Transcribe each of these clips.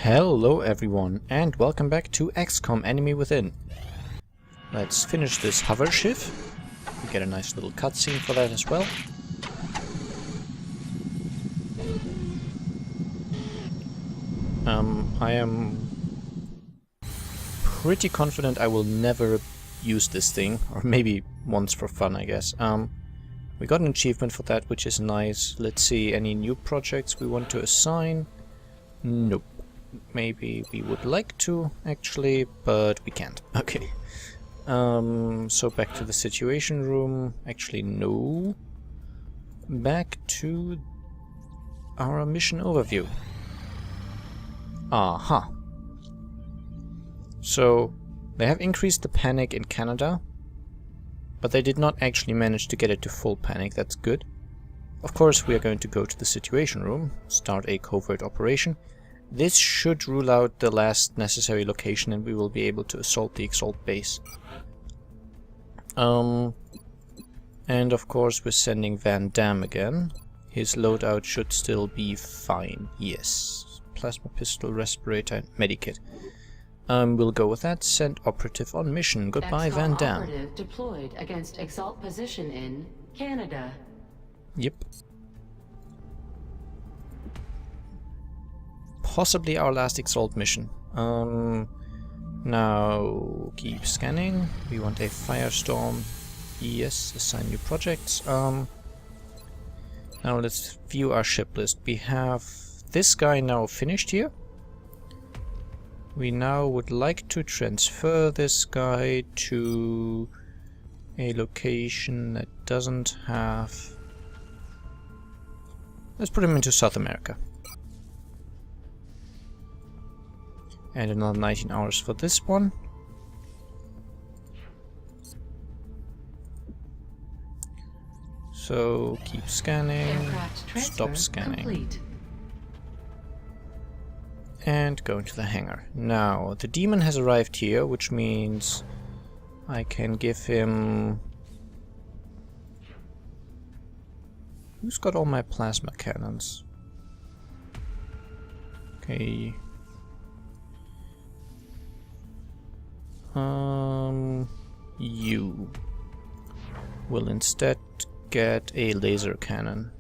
Hello everyone, and welcome back to XCOM Enemy Within. Let's finish this hover shift. We get a nice little cutscene for that as well. I am pretty confident I will never use this thing, or maybe once for fun, I guess. We got an achievement for that, which is nice. Let's see, any new projects we want to assign? Nope. Maybe we would like to, actually, but we can't. Okay. So back to the situation room. Actually, no. Back to our mission overview. Aha. So, they have increased the panic in Canada, but they did not actually manage to get it to full panic. That's good. Of course, we are going to go to the situation room, start a covert operation. This should rule out the last necessary location and we will be able to assault the Exalt base. And of course we're sending Van Damme again. His loadout should still be fine. Yes. Plasma pistol, respirator, and medikit. We'll go with that. Send operative on mission. Goodbye, XCOM Van Damme. Operative deployed against Exalt position in Canada. Yep. Possibly our last Exalt mission. Now keep scanning. We want a firestorm. Yes, assign new projects. Now let's view our ship list. We have this guy now finished here. We now would like to transfer this guy to a location that doesn't have... Let's put him into South America. And another 19 hours for this one. So keep scanning, stop scanning. Complete. And go into the hangar. Now, the demon has arrived here, which means I can give him... Who's got all my plasma cannons? Okay. You will instead get a laser cannon.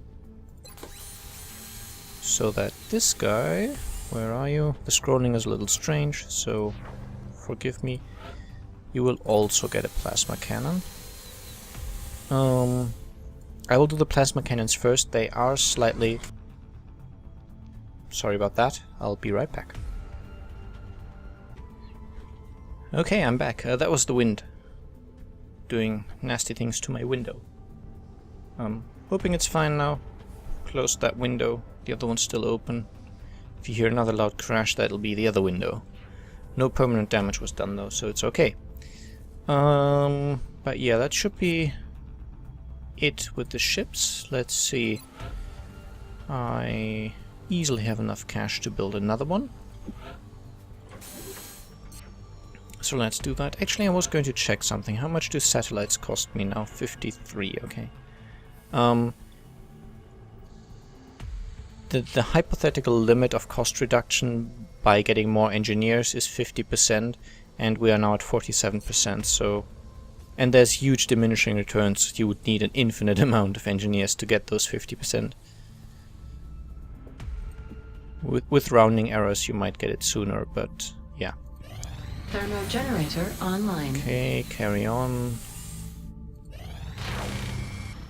So that this guy... Where are you? The scrolling is a little strange, so forgive me. You will also get a plasma cannon. I will do the plasma cannons first. They are slightly... Sorry about that. I'll be right back. Okay, I'm back. That was the wind doing nasty things to my window. Hoping it's fine now. Closed that window. The other one's still open. If you hear another loud crash, that'll be the other window. No permanent damage was done though, so it's okay. But yeah, that should be it with the ships. Let's see. I easily have enough cash to build another one. So let's do that. Actually, I was going to check something. How much do satellites cost me now? 53, okay. The hypothetical limit of cost reduction by getting more engineers is 50%, and we are now at 47%, so... And there's huge diminishing returns. You would need an infinite amount of engineers to get those 50%. With rounding errors you might get it sooner, but yeah. Thermo generator online. Okay, carry on.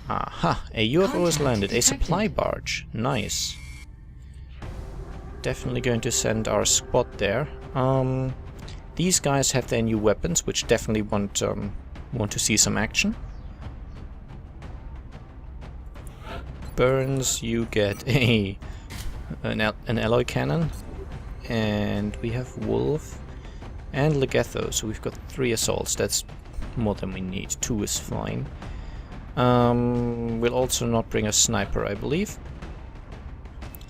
Aha, a UFO has landed. A supply barge. Nice. Definitely going to send our squad there. These guys have their new weapons, which definitely want to see some action. Burns, you get an alloy cannon, and we have Wolf and Legetho, so we've got 3 assaults. That's more than we need. 2 is fine. We'll also not bring a sniper, I believe.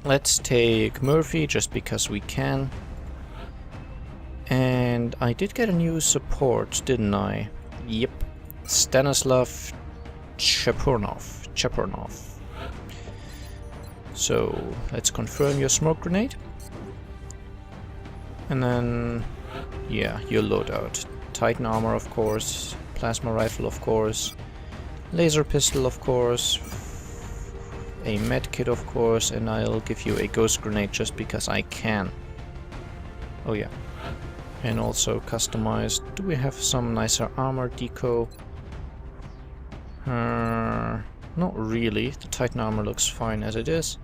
Let's take Murphy, just because we can. And I did get a new support, didn't I? Yep. Stanislav Chepurnov. So, let's confirm your smoke grenade. And then, yeah, your loadout. Titan armor, of course. Plasma rifle, of course. Laser pistol, of course. A medkit, of course. And I'll give you a ghost grenade just because I can. Oh yeah. And also customized. Do we have some nicer armor deco? Not really. The Titan armor looks fine as it is.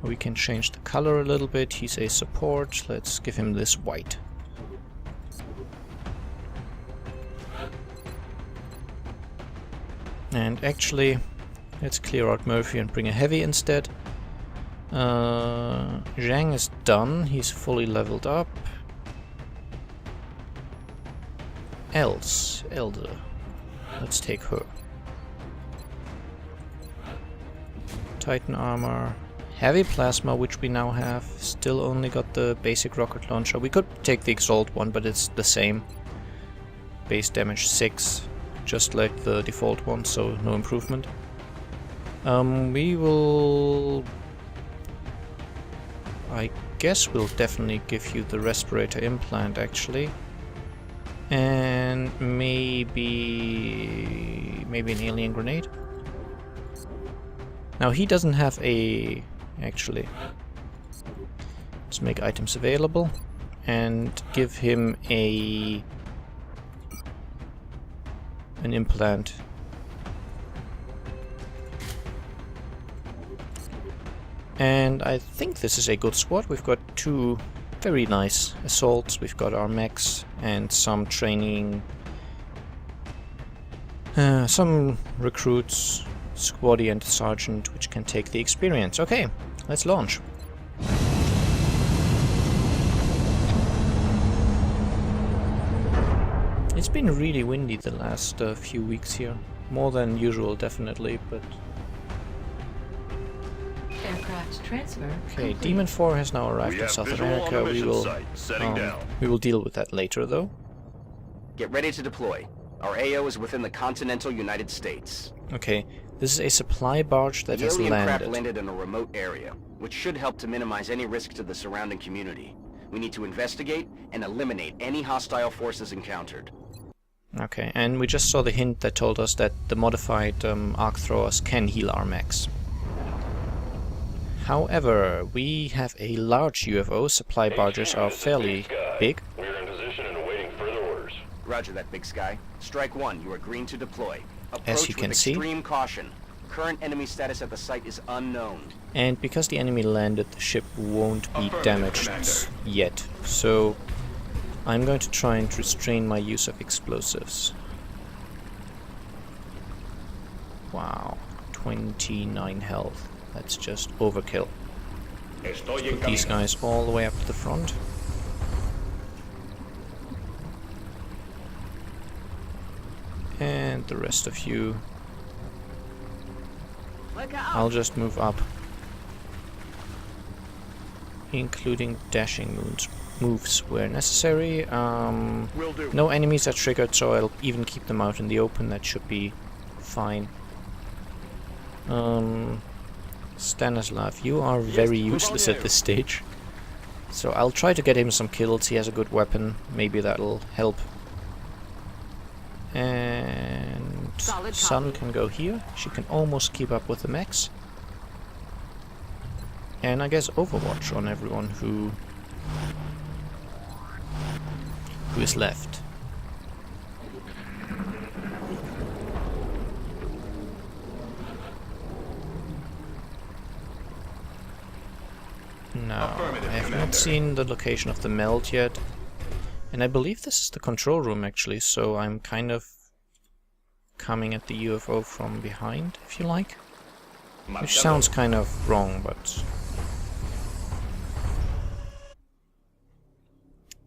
We can change the color a little bit. He's a support. Let's give him this white. And actually, let's clear out Murphy and bring a heavy instead. Zhang is done. He's fully leveled up. Elder. Let's take her. Titan armor. Heavy plasma, which we now have. Still only got the basic rocket launcher. We could take the Exalt one, but it's the same. Base damage 6, just like the default one, so no improvement. We will... I guess we'll definitely give you the respirator implant, actually. And maybe an alien grenade. Now he doesn't have a... Actually, let's make items available and give him an implant. And I think this is a good squad. We've got 2 very nice assaults. We've got our mechs and some training, some recruits, squaddy and sergeant, which can take the experience. Okay, let's launch. It's been really windy the last few weeks here. More than usual, definitely, but... Aircraft transfer. Okay, Demon 4 has now arrived in South America. We will deal with that later, though. Get ready to deploy. Our AO is within the continental United States. Okay, this is a supply barge that has landed. The alien craft landed. landed in a remote area, which should help to minimize any risk to the surrounding community. We need to investigate and eliminate any hostile forces encountered. Okay, and we just saw the hint that told us that the modified arc throwers can heal our mechs. However, we have a large UFO. Supply barges are fairly big. We're in position and awaiting further orders. Roger that, Big Sky. Strike 1, you are green to deploy. Approach As you can see. with extreme caution. Current enemy status at the site is unknown. And because the enemy landed, the ship won't be damaged yet. So I'm going to try and restrain my use of explosives. Wow, 29 health. That's just overkill. Let's put these guys all the way up to the front. And the rest of you, I'll just move up, including dashing moves where necessary. No enemies are triggered, so I'll even keep them out in the open. That should be fine. Stanislav, you are very useless at this stage, so I'll try to get him some kills. He has a good weapon, maybe that'll help. And Sun can go here. She can almost keep up with the mechs. And I guess Overwatch on everyone who is left. No, I have not seen the location of the meld yet. And I believe this is the control room actually, so I'm kind of coming at the UFO from behind, if you like. Which sounds kind of wrong, but...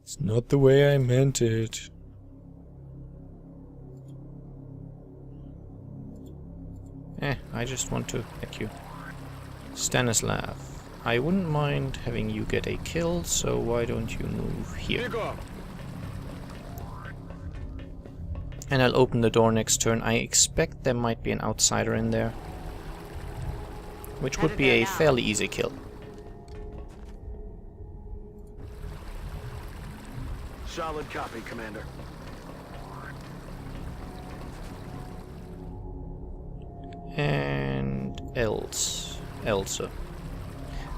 it's not the way I meant it. I just want to thank you. Stanislav, I wouldn't mind having you get a kill, so why don't you move here? And I'll open the door next turn. I expect there might be an outsider in there, which would be a fairly easy kill. Solid copy, Commander. And Elsa.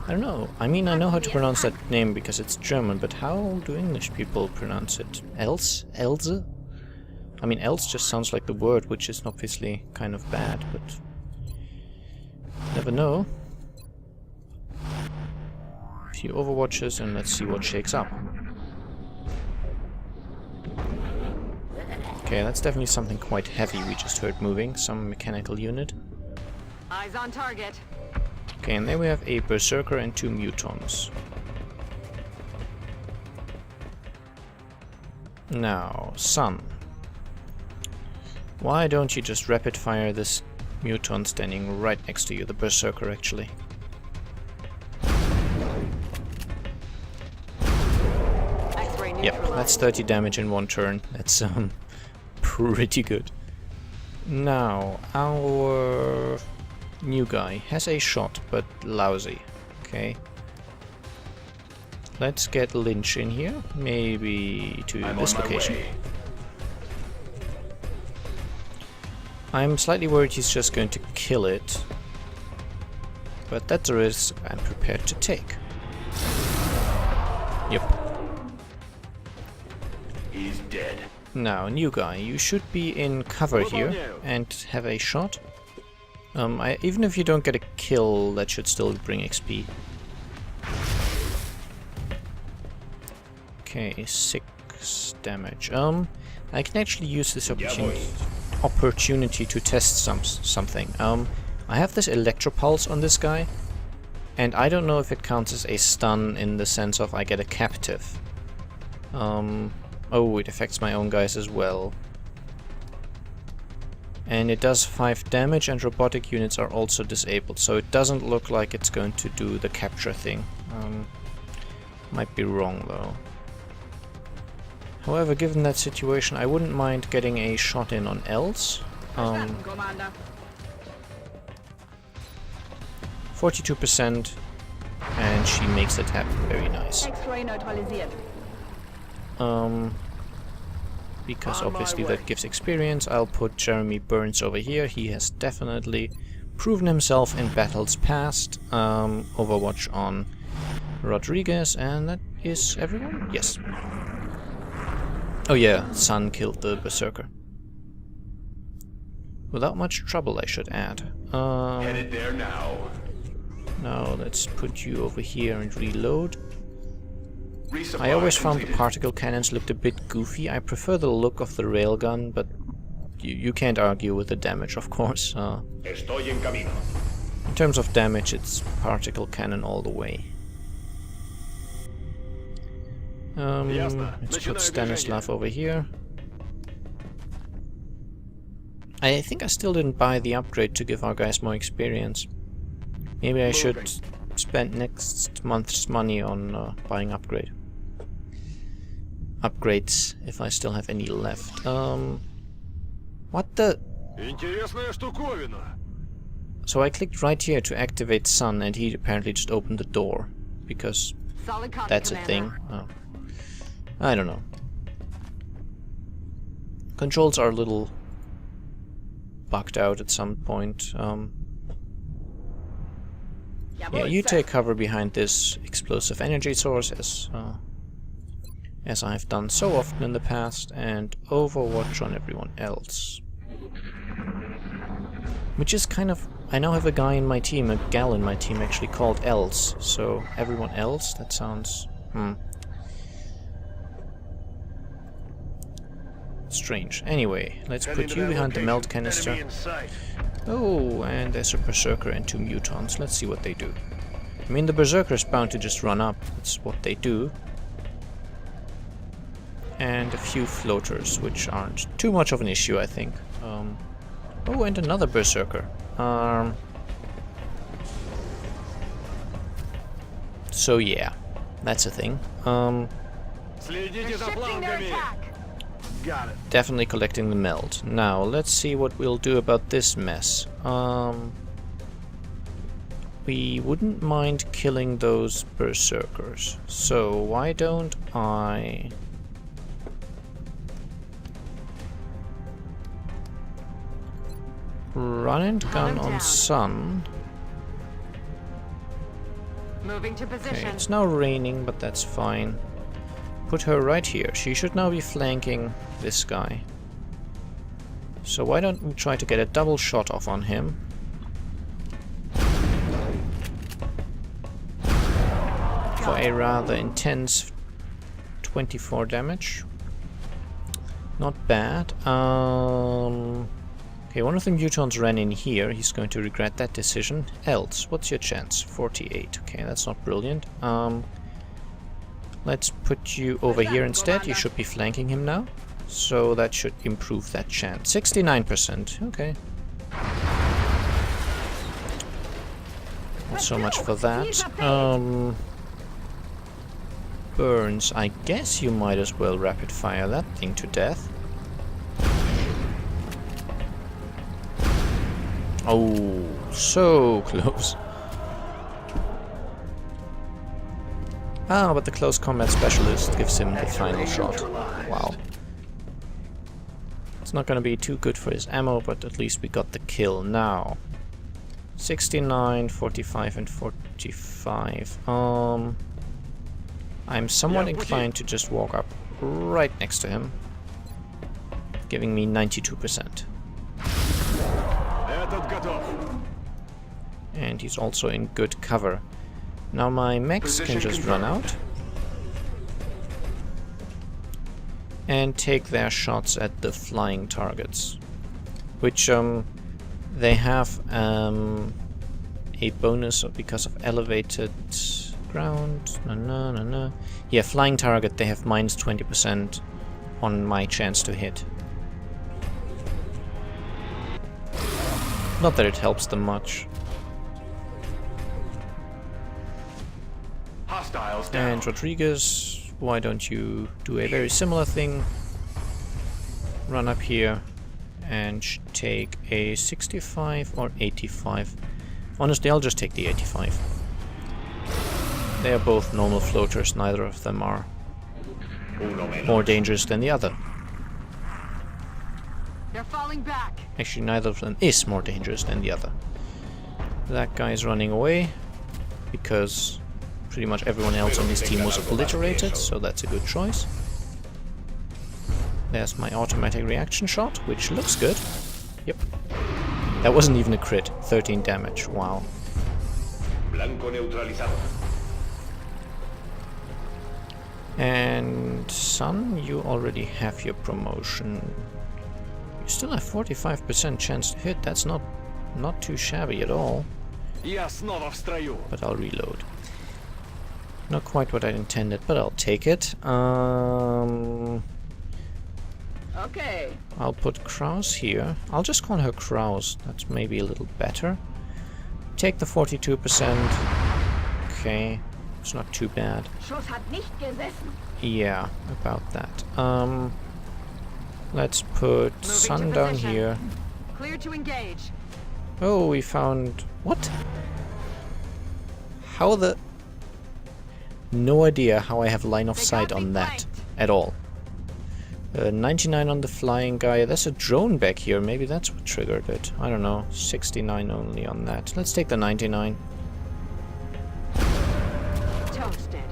I don't know. I mean, I know how to pronounce that name because it's German, but how do English people pronounce it? Elsa? I mean, else just sounds like the word, which is obviously kind of bad, but never know. A few overwatches, and let's see what shakes up. Okay, that's definitely something quite heavy we just heard moving. Some mechanical unit. Eyes on target. Okay, and there we have a Berserker and 2 Mutons. Now, Sun. Why don't you just rapid fire this Muton standing right next to you, the Berserker actually? Yep, that's 30 damage in 1 turn. That's pretty good. Now, our new guy has a shot, but lousy. Okay. Let's get Lynch in here, maybe to this location. I'm slightly worried he's just going to kill it, but that's a risk I'm prepared to take. Yep. He's dead. Now, new guy, you should be in cover here and have a shot. Even if you don't get a kill, that should still bring XP. Okay, 6 damage. I can actually use this opportunity to test something. I have this Electropulse on this guy, and I don't know if it counts as a stun in the sense of I get a captive. Oh, it affects my own guys as well. And it does 5 damage, and robotic units are also disabled, so it doesn't look like it's going to do the capture thing. Might be wrong though. However, given that situation, I wouldn't mind getting a shot in on Els. 42%, and she makes it happen. Very nice. Because obviously that gives experience, I'll put Jeremy Burns over here. He has definitely proven himself in battles past. Overwatch on Rodriguez, and that is everyone? Yes. Oh yeah, Sun killed the Berserker. Without much trouble, I should add. Headed there now. Now let's put you over here and reload. I always found the particle cannons looked a bit goofy. I prefer the look of the railgun, but you can't argue with the damage, of course. In terms of damage, it's particle cannon all the way. Let's put Stanislav over here. I think I still didn't buy the upgrade to give our guys more experience. Maybe I should spend next month's money on buying upgrades, if I still have any left. What the? So I clicked right here to activate Sun, and he apparently just opened the door, because that's a thing. Oh. I don't know. Controls are a little bugged out at some point. Yeah, you take cover behind this explosive energy source, as I've done so often in the past, and Overwatch on everyone else. Which is kind of... I now have a guy in my team, a gal in my team actually, called Els, so everyone else? That sounds... strange. Anyway, let's put you behind the melt canister. Oh, and there's a Berserker and 2 Mutons. Let's see what they do. I mean, the Berserker is bound to just run up. That's what they do. And a few floaters, which aren't too much of an issue, I think. Oh, and another Berserker. So yeah, that's a thing. Got it. Definitely collecting the meld. Now, let's see what we'll do about this mess. We wouldn't mind killing those Berserkers. So, why don't I Run and gun on Sun. Moving to Okay, position. it's now raining, but that's fine. Put her right here. She should now be flanking this guy. So why don't we try to get a double shot off on him? For a rather intense 24 damage. Not bad. Okay, one of the mutants ran in here. He's going to regret that decision. Else, what's your chance? 48. Okay, that's not brilliant. Let's put you over here instead. You should be flanking him now. So that should improve that chance. 69%. Okay. Not so much for that. Burns, I guess you might as well rapid fire that thing to death. Oh, so close. Ah, but the close combat specialist gives him the final shot. Wow. It's not gonna be too good for his ammo, but at least we got the kill now. 69, 45 and 45. I'm somewhat inclined to just walk up right next to him, giving me 92%. And he's also in good cover. Now my mechs can just run out and take their shots at the flying targets, which they have a bonus because of elevated ground. Yeah, flying target, they have minus 20% on my chance to hit. Not that it helps them much. Hostiles down. And Rodriguez, why don't you do a very similar thing? Run up here and take a 65 or 85. Honestly, I'll just take the 85. They are both normal floaters, neither of them are more dangerous than the other. They're falling back. Actually, neither of them is more dangerous than the other. That guy is running away because pretty much everyone else on his team was obliterated, so that's a good choice. There's my automatic reaction shot, which looks good. Yep. That wasn't even a crit. 13 damage. Wow. Blanco neutralizado. And Sun, you already have your promotion. You still have 45% chance to hit. That's not too shabby at all. But I'll reload. Not quite what I intended, but I'll take it. Okay. I'll put Kraus here. I'll just call her Kraus. That's maybe a little better. Take the 42%. Okay. It's not too bad. Yeah, about that. Let's put Sun down here. Clear to engage. Oh, we found... What? How the... No idea how I have line of sight on that at all. 99 on the flying guy. There's a drone back here. Maybe that's what triggered it. I don't know. 69 only on that. Let's take the 99. Toasted.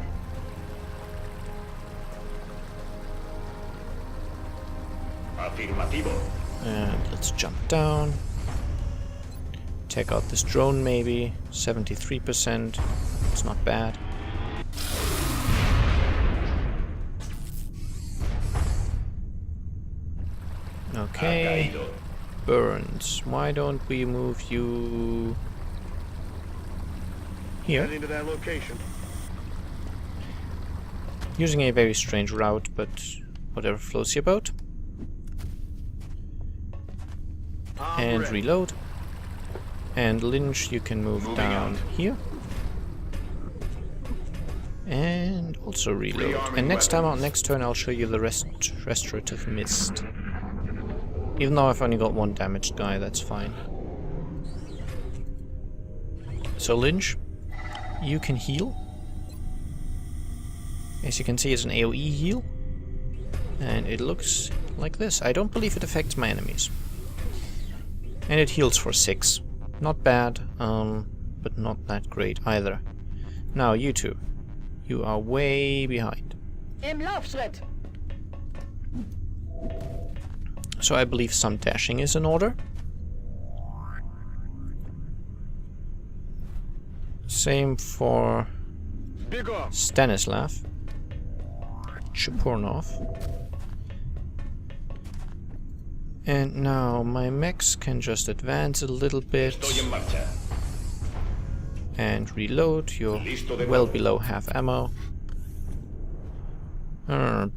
Afirmativo. And let's jump down. Take out this drone maybe. 73%. It's not bad. Okay. Burns. Why don't we move you here? Head into that location. Using a very strange route, but whatever floats your boat. And reload. And Lynch, you can move down here. And also reload. And next turn I'll show you the restorative mist. Even though I've only got one damaged guy, that's fine. So Lynch, you can heal. As you can see, it's an AoE heal. And it looks like this. I don't believe it affects my enemies. And it heals for 6. Not bad, but not that great either. Now, you two. You are way behind. Im Laufschritt. So I believe some dashing is in order. Same for Big off. Stanislav. Chupurnov. And now my mechs can just advance a little bit Estoy en marcha. and reload. You're Listo de well nuevo. below half ammo.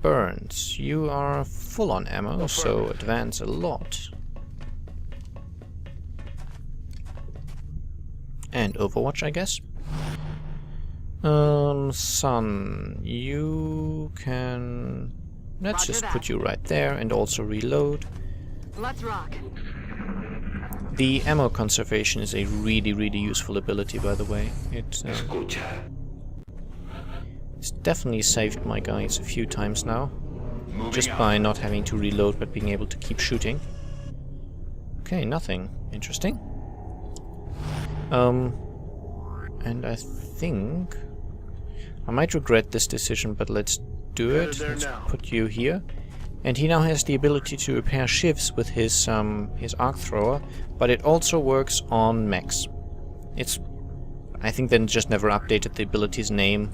Burns, you are full on ammo, so advance a lot. And Overwatch, I guess. Sun, you can... Let's Roger just that. put you right there and also reload. Let's rock. The ammo conservation is a really, really useful ability, by the way. It's definitely saved my guys a few times now. Just by not having to reload, but being able to keep shooting. Okay, nothing. Interesting. And I think... I might regret this decision, but let's do it. There Let's now. put you here. And he now has the ability to repair shivs with his arc thrower, but it also works on mechs. It's... I think they just never updated the ability's name.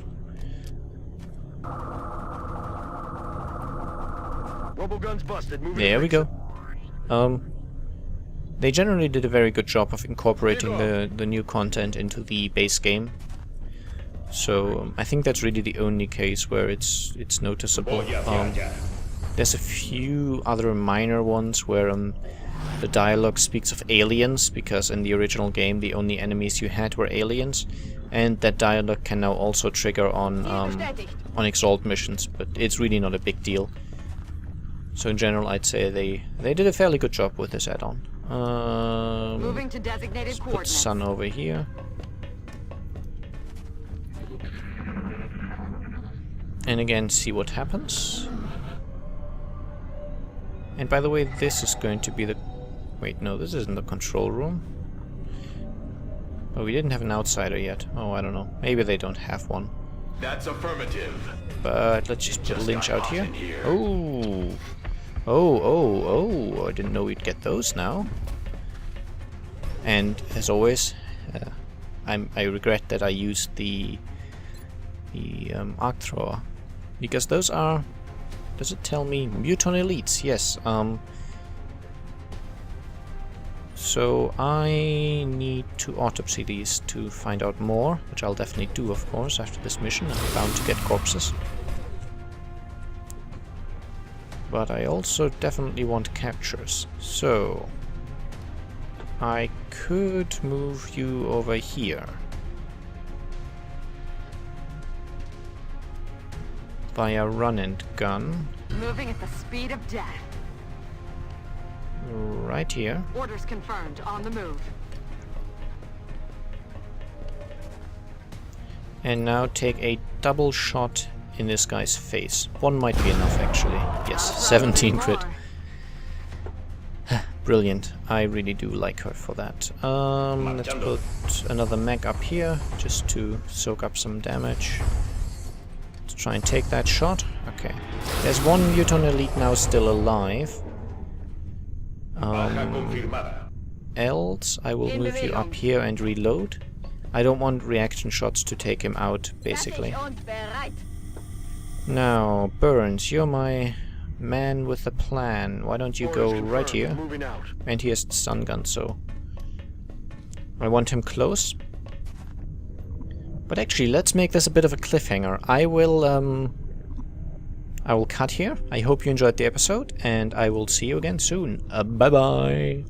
Robo guns busted. Moving There to we go. They generally did a very good job of incorporating the new content into the base game. So I think that's really the only case where it's noticeable. Voy hacia allá. There's a few other minor ones where the dialogue speaks of aliens, because in the original game the only enemies you had were aliens, and that dialogue can now also trigger on Exalt missions, but it's really not a big deal. So in general, I'd say they did a fairly good job with this add-on. Moving to designated Let's put coordinates. Sun over here. And again, see what happens. And by the way, this is going to be the... Wait, no, this isn't the control room. Oh, we didn't have an outsider yet. Oh, I don't know. Maybe they don't have one. That's affirmative. But let's just put a Just Lynch got out off here. in here. Oh! Oh, I didn't know we'd get those now. And as always, I regret that I used the arc thrower, because those are... Does it tell me Muton elites? Yes. So I need to autopsy these to find out more, which I'll definitely do, of course, after this mission. I'm bound to get corpses. But I also definitely want captures. So I could move you over here. Via run and gun. Moving at the speed of death. Right here. Orders confirmed. On the move. And now take a double shot in this guy's face. One might be enough, actually. Yes, 17 crit. Brilliant. I really do like her for that. Let's put another mech up here, just to soak up some damage. Let's try and take that shot. Okay. There's one Muton elite now still alive. Baja confirmada. Else, I will move you up here and reload. I don't want reaction shots to take him out, basically. Now, Burns, you're my man with the plan. Why don't you go Orders right confirmed. here? Moving out. And he has the stun gun, so I want him close. But actually, let's make this a bit of a cliffhanger. I will cut here. I hope you enjoyed the episode, and I will see you again soon. Bye-bye!